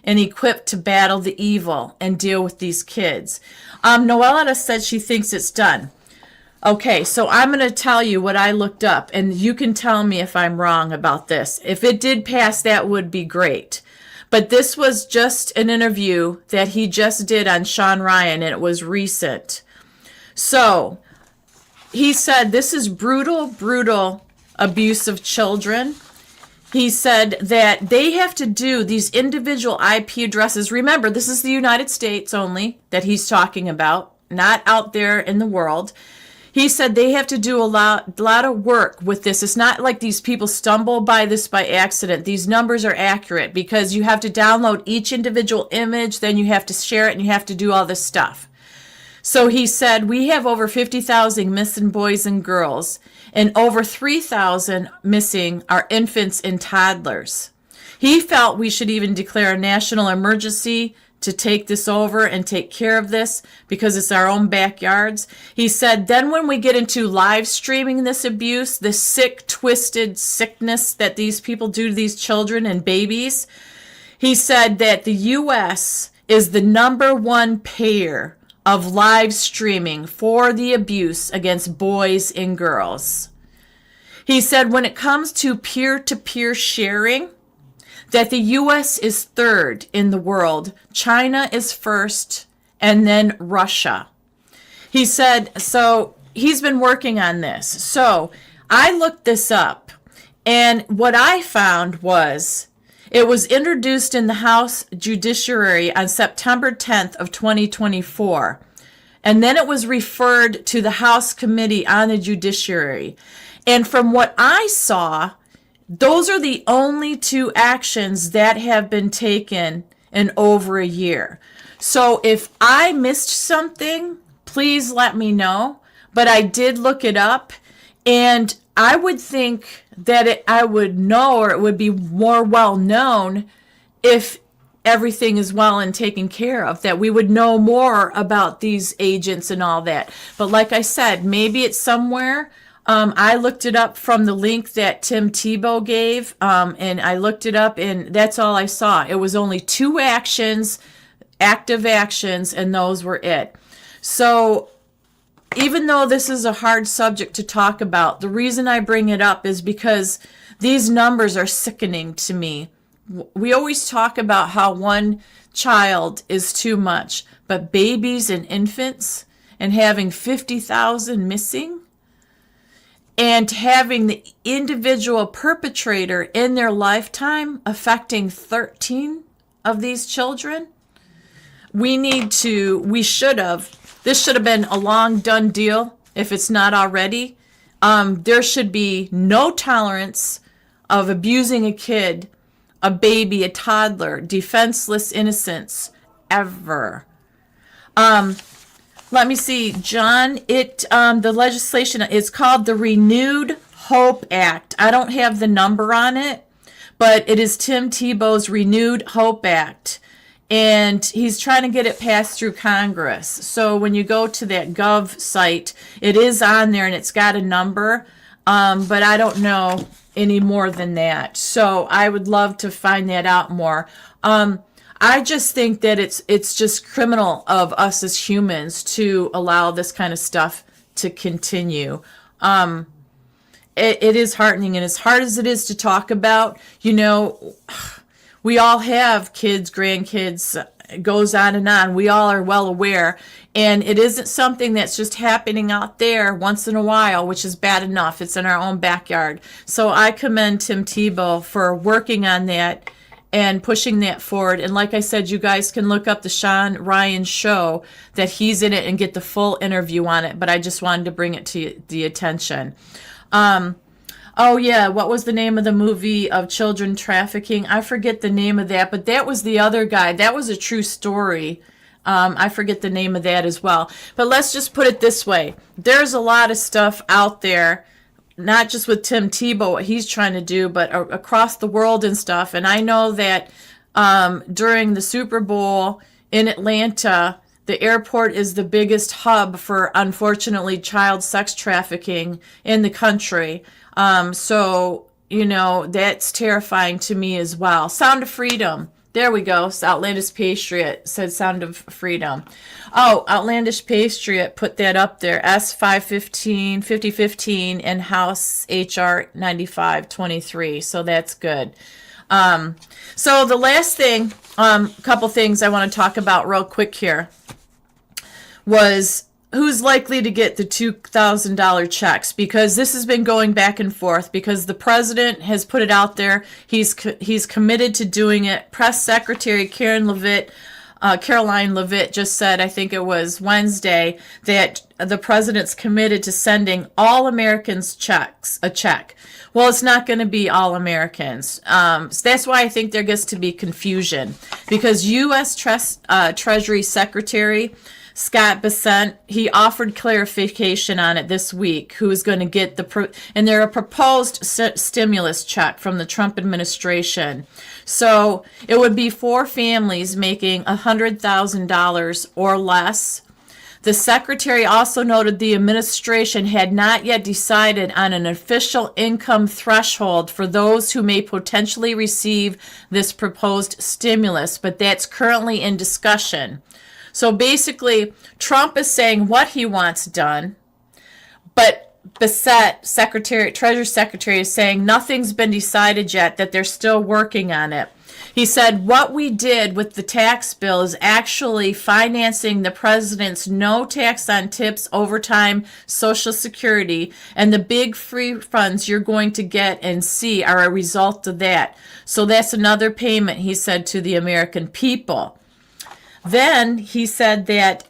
and equipped to battle the evil and deal with these kids. Noella said she thinks it's done. Okay, so I'm going to tell you what I looked up, and you can tell me if I'm wrong about this. If it did pass, that would be great. But this was just an interview that he just did on Sean Ryan, and it was recent. So he said this is brutal, brutal abuse of children. He said that they have to do these individual IP addresses. Remember, this is the United States only that he's talking about, not out there in the world. He said they have to do a lot of work with this. It's not like these people stumble by this by accident. These numbers are accurate because you have to download each individual image, then you have to share it, and you have to do all this stuff. So he said, we have over 50,000 missing boys and girls, and over 3,000 missing are infants and toddlers. He felt we should even declare a national emergency to take this over and take care of this because it's our own backyards. He said, then when we get into live streaming this abuse, this sick, twisted sickness that these people do to these children and babies, he said that the U.S. is the #1 payer of live streaming for the abuse against boys and girls. He said when it comes to peer-to-peer sharing, that the U.S. is 3rd in the world, China is 1st, and then Russia. He said, so he's been working on this. So I looked this up, and what I found was it was introduced in the House Judiciary on September 10th of 2024, and then it was referred to the House Committee on the Judiciary. And from what I saw, those are the only 2 actions that have been taken in over a year. So if I missed something, please let me know. But I did look it up, and I would think that I would know, or it would be more well known if everything is well and taken care of, that we would know more about these agents and all that. But like I said, maybe it's somewhere. I looked it up from the link that Tim Tebow gave, and I looked it up, and that's all I saw. It was only 2 actions, active actions, and those were it. So even though this is a hard subject to talk about, the reason I bring it up is because these numbers are sickening to me. We always talk about how 1 child is too much, but babies and infants, and having 50,000 missing, and having the individual perpetrator in their lifetime affecting 13 of these children, this should have been a long done deal if it's not already. There should be no tolerance of abusing a kid, a baby, a toddler, defenseless innocents, ever. Let me see, John, the legislation is called the Renewed Hope Act. I don't have the number on it, but it is Tim Tebow's Renewed Hope Act, and he's trying to get it passed through Congress. So when you go to that Gov site, it is on there, and it's got a number, but I don't know any more than that. So I would love to find that out more. I just think that it's just criminal of us as humans to allow this kind of stuff to continue. It is heartening, and as hard as it is to talk about, we all have kids, grandkids, it goes on and on. We all are well aware, and it isn't something that's just happening out there once in a while, which is bad enough. It's in our own backyard. So I commend Tim Tebow for working on that and pushing that forward. And like I said, you guys can look up the Sean Ryan show that he's in it and get the full interview on it. But I just wanted to bring it to the attention. Oh yeah, what was the name of the movie of children trafficking? I forget the name of that, but that was the other guy. That was a true story. I forget the name of that as well. But let's just put it this way. There's a lot of stuff out there, not just with Tim Tebow, what he's trying to do, but across the world and stuff. And I know that during the Super Bowl in Atlanta, the airport is the biggest hub for, unfortunately, child sex trafficking in the country. So, you know, that's terrifying to me as well. Sound of Freedom. There we go. Outlandish Patriot said Sound of Freedom. Oh, Outlandish Patriot put that up there. S515, 5015 and House HR 9523. So that's good. So the last thing, couple things I want to talk about real quick here was who's likely to get the $2,000 checks, because this has been going back and forth because the president has put it out there. He's committed to doing it. Press Secretary Caroline Levitt just said, I think it was Wednesday, that the president's committed to sending all Americans a check. Well, it's not going to be all Americans. So that's why I think there gets to be confusion, because U.S. Treasury Secretary Scott Bessent, he offered clarification on it this week, who is going to get and they're a proposed stimulus check from the Trump administration. So it would be for families making $100,000 or less. The secretary also noted the administration had not yet decided on an official income threshold for those who may potentially receive this proposed stimulus, but that's currently in discussion. So basically, Trump is saying what he wants done, but Bessent, Treasury Secretary, is saying nothing's been decided yet, that they're still working on it. He said what we did with the tax bill is actually financing the president's no tax on tips, overtime, Social Security, and the big free funds you're going to get and see are a result of that. So that's another payment, he said, to the American people. Then he said that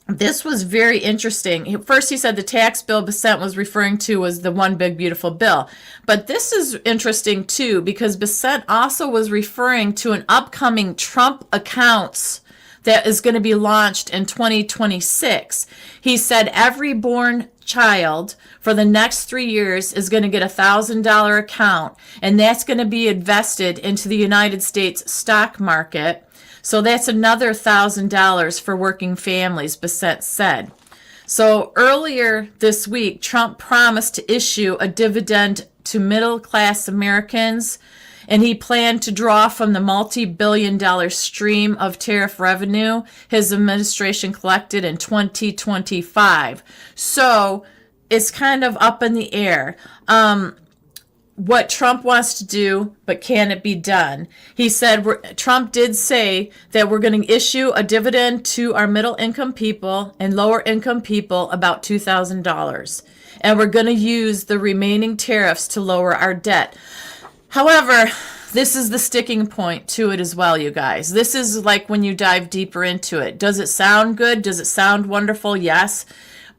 this was very interesting. First, he said the tax bill Bessent was referring to was the One Big Beautiful Bill. But this is interesting, too, because Bessent also was referring to an upcoming Trump accounts that is going to be launched in 2026. He said every born child for the next 3 years is going to get a $1,000 account, and that's going to be invested into the United States stock market. So that's another $1,000 for working families, Bessent said. So earlier this week, Trump promised to issue a dividend to middle-class Americans, and he planned to draw from the multi-billion-dollar stream of tariff revenue his administration collected in 2025. So it's kind of up in the air. What Trump wants to do, but can it be done? He said, Trump did say that we're going to issue a dividend to our middle income people and lower income people about $2,000. And we're going to use the remaining tariffs to lower our debt. However, this is the sticking point to it as well, you guys. This is like when you dive deeper into it. Does it sound good? Does it sound wonderful? Yes.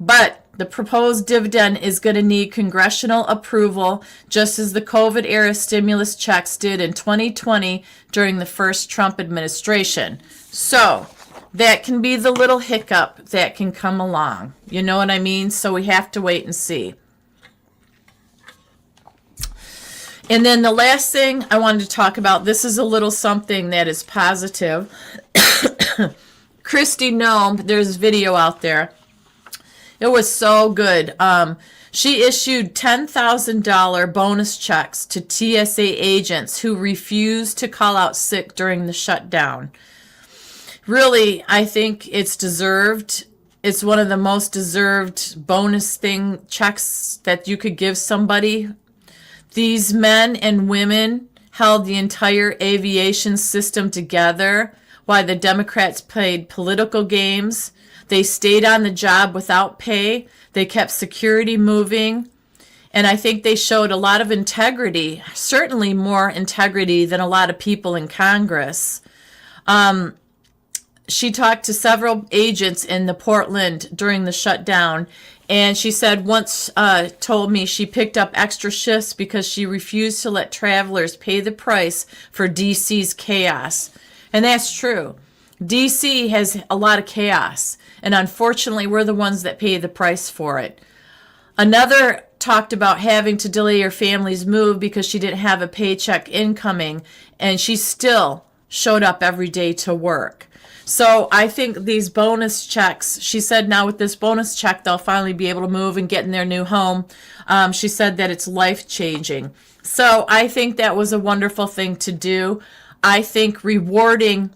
But the proposed dividend is going to need congressional approval, just as the COVID-era stimulus checks did in 2020 during the first Trump administration. So that can be the little hiccup that can come along. You know what I mean? So we have to wait and see. And then the last thing I wanted to talk about, this is a little something that is positive. Kristi Noem, there's a video out there. It was so good. She issued $10,000 bonus checks to TSA agents who refused to call out sick during the shutdown. Really, I think it's deserved. It's one of the most deserved bonus checks that you could give somebody. These men and women held the entire aviation system together while the Democrats played political games. They stayed on the job without pay. They kept security moving. And I think they showed a lot of integrity, certainly more integrity than a lot of people in Congress. She talked to several agents in the Portland during the shutdown, and she said once told me she picked up extra shifts because she refused to let travelers pay the price for DC's chaos. And that's true. DC has a lot of chaos, and unfortunately we're the ones that pay the price for it. Another talked about having to delay her family's move because she didn't have a paycheck incoming, and she still showed up every day to work. So I think these bonus checks, she said now with this bonus check, they'll finally be able to move and get in their new home. She said that it's life-changing. So I think that was a wonderful thing to do. I think rewarding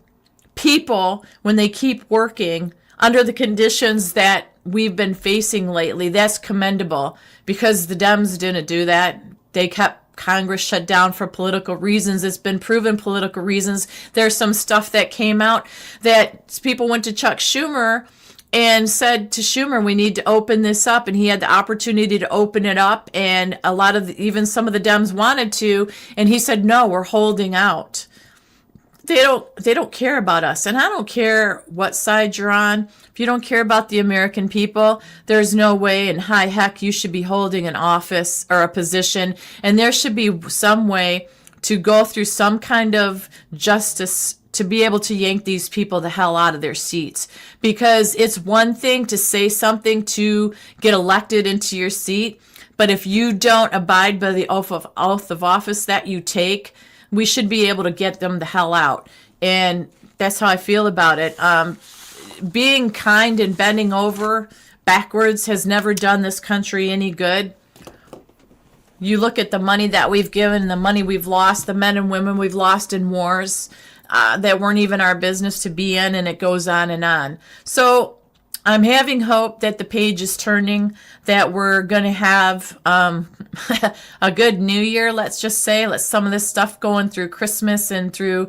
people when they keep working under the conditions that we've been facing lately, that's commendable, because the Dems didn't do that. They kept Congress shut down for political reasons. It's been proven political reasons. There's some stuff that came out that people went to Chuck Schumer and said to Schumer, we need to open this up. And he had the opportunity to open it up. And a lot of, even some of the Dems wanted to. And he said, no, we're holding out. They don't care about us. And I don't care what side you're on. If you don't care about the American people, there's no way in high heck you should be holding an office or a position. And there should be some way to go through some kind of justice to be able to yank these people the hell out of their seats. Because it's one thing to say something to get elected into your seat, but if you don't abide by the oath of office that you take, we should be able to get them the hell out. And that's how I feel about it. Being kind and bending over backwards has never done this country any good. You look at the money that we've given, the money we've lost, the men and women we've lost in wars that weren't even our business to be in, and it goes on and on. So I'm having hope that the page is turning, that we're going to have a good new year, let's just say. Let's some of this stuff going through Christmas and through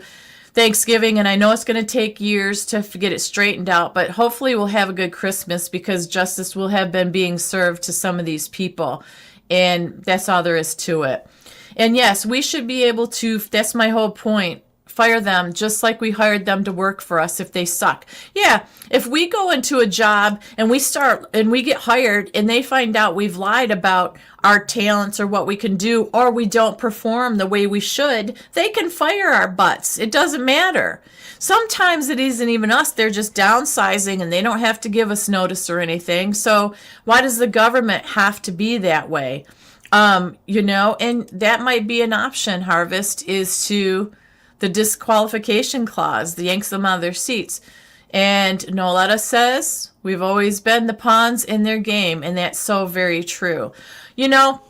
Thanksgiving, and I know it's going to take years to get it straightened out, but hopefully we'll have a good Christmas because justice will have been being served to some of these people, and that's all there is to it. And yes, we should be able to, that's my whole point, fire them just like we hired them to work for us if they suck. Yeah, if we go into a job and we get hired and they find out we've lied about our talents or what we can do, or we don't perform the way we should, they can fire our butts. It doesn't matter. Sometimes it isn't even us. They're just downsizing and they don't have to give us notice or anything. So why does the government have to be that way? And that might be an option, Harvest, is to the disqualification clause, the yanks them out of their seats. And Noletta says, we've always been the pawns in their game, and that's so very true. It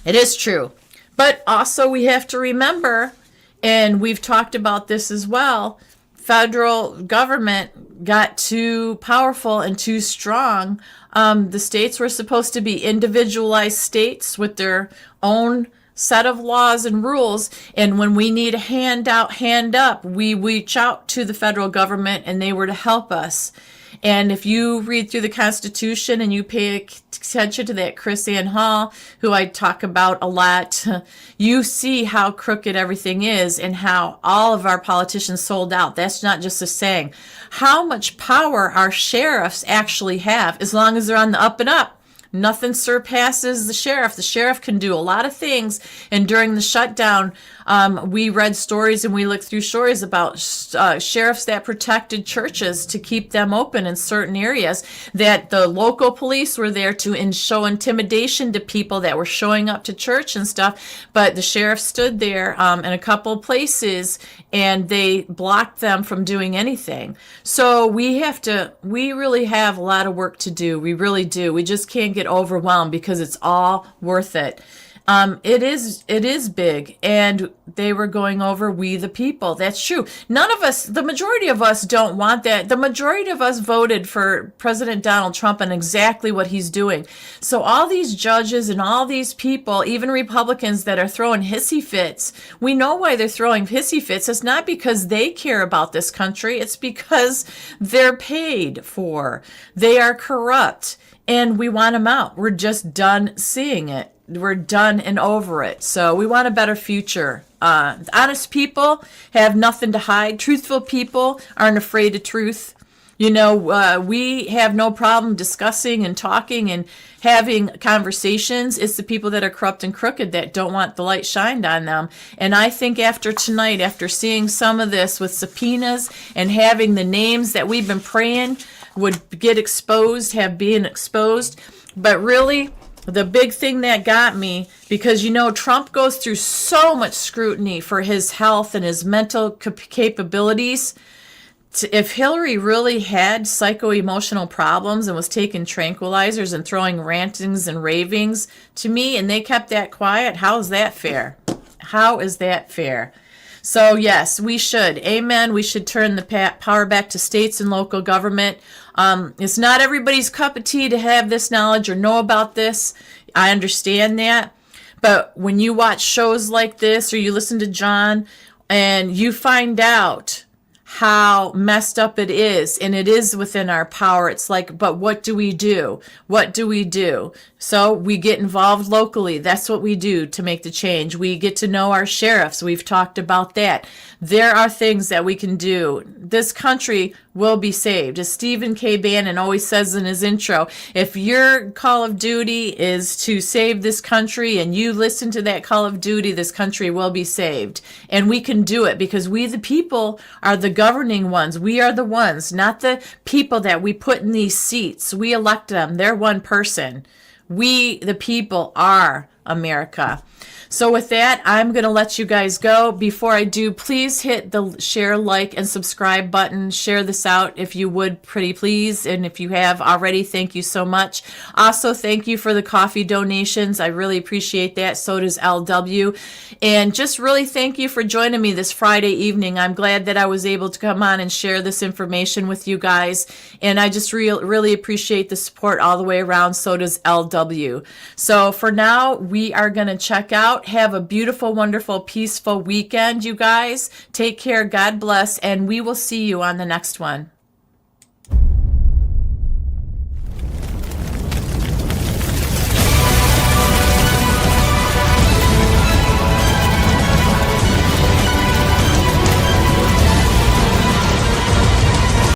is true. But also we have to remember, and we've talked about this as well, federal government got too powerful and too strong. The states were supposed to be individualized states with their own set of laws and rules, and when we need a hand out, hand up, we reach out to the federal government and they were to help us. And if you read through the Constitution and you pay attention to that Chris Ann Hall, who I talk about a lot, you see how crooked everything is and how all of our politicians sold out. That's not just a saying. How much power our sheriffs actually have, as long as they're on the up and up. Nothing surpasses the sheriff. The sheriff can do a lot of things. And during the shutdown, we read stories and we looked through stories about sheriffs that protected churches to keep them open in certain areas, that the local police were there to show intimidation to people that were showing up to church and stuff. But the sheriff stood there in a couple of places and they blocked them from doing anything. So we really have a lot of work to do. We really do. We just can't get overwhelmed because it's all worth it. It is big, and they were going over we the people. That's true. None of us, the majority of us don't want that. The majority of us voted for President Donald Trump and exactly what he's doing. So all these judges and all these people, even Republicans that are throwing hissy fits, we know why they're throwing hissy fits. It's not because they care about this country. It's because they're paid for. They are corrupt, and we want them out. We're just done seeing it. we're done and over it. So we want a better future. Honest people have nothing to hide. Truthful people aren't afraid of truth. You know, we have no problem discussing and talking and having conversations. It's the people that are corrupt and crooked that don't want the light shined on them. And I think after tonight, after seeing some of this with subpoenas and having the names that we've been praying would get exposed, have been exposed. But really, the big thing that got me, because, you know, Trump goes through so much scrutiny for his health and his mental capabilities. If Hillary really had psychoemotional problems and was taking tranquilizers and throwing rantings and ravings to me, and they kept that quiet, how is that fair? How is that fair? So yes, we should. Amen. We should turn the power back to states and local government. It's not everybody's cup of tea to have this knowledge or know about this. I understand that. But when you watch shows like this or you listen to John and you find out how messed up it is, and it is within our power. It's like, but what do we do? What do we do? So we get involved locally. That's what we do to make the change. We get to know our sheriffs. We've talked about that. There are things that we can do. This country will be saved. As Stephen K. Bannon always says in his intro, if your call of duty is to save this country and you listen to that call of duty, this country will be saved. And we can do it because we, the people, are the governing ones. We are the ones, not the people that we put in these seats. We elect them. They're one person. We, the people, are America. So with that, I'm going to let you guys go. Before I do, please hit the share, like, and subscribe button. Share this out if you would, pretty please. And if you have already, thank you so much. Also, thank you for the coffee donations. I really appreciate that. So does LW. And just really thank you for joining me this Friday evening. I'm glad that I was able to come on and share this information with you guys. And I just really appreciate the support all the way around. So does LW. So for now, we are going to check out. Have a beautiful, wonderful, peaceful weekend, you guys. Take care. God bless. And we will see you on the next one.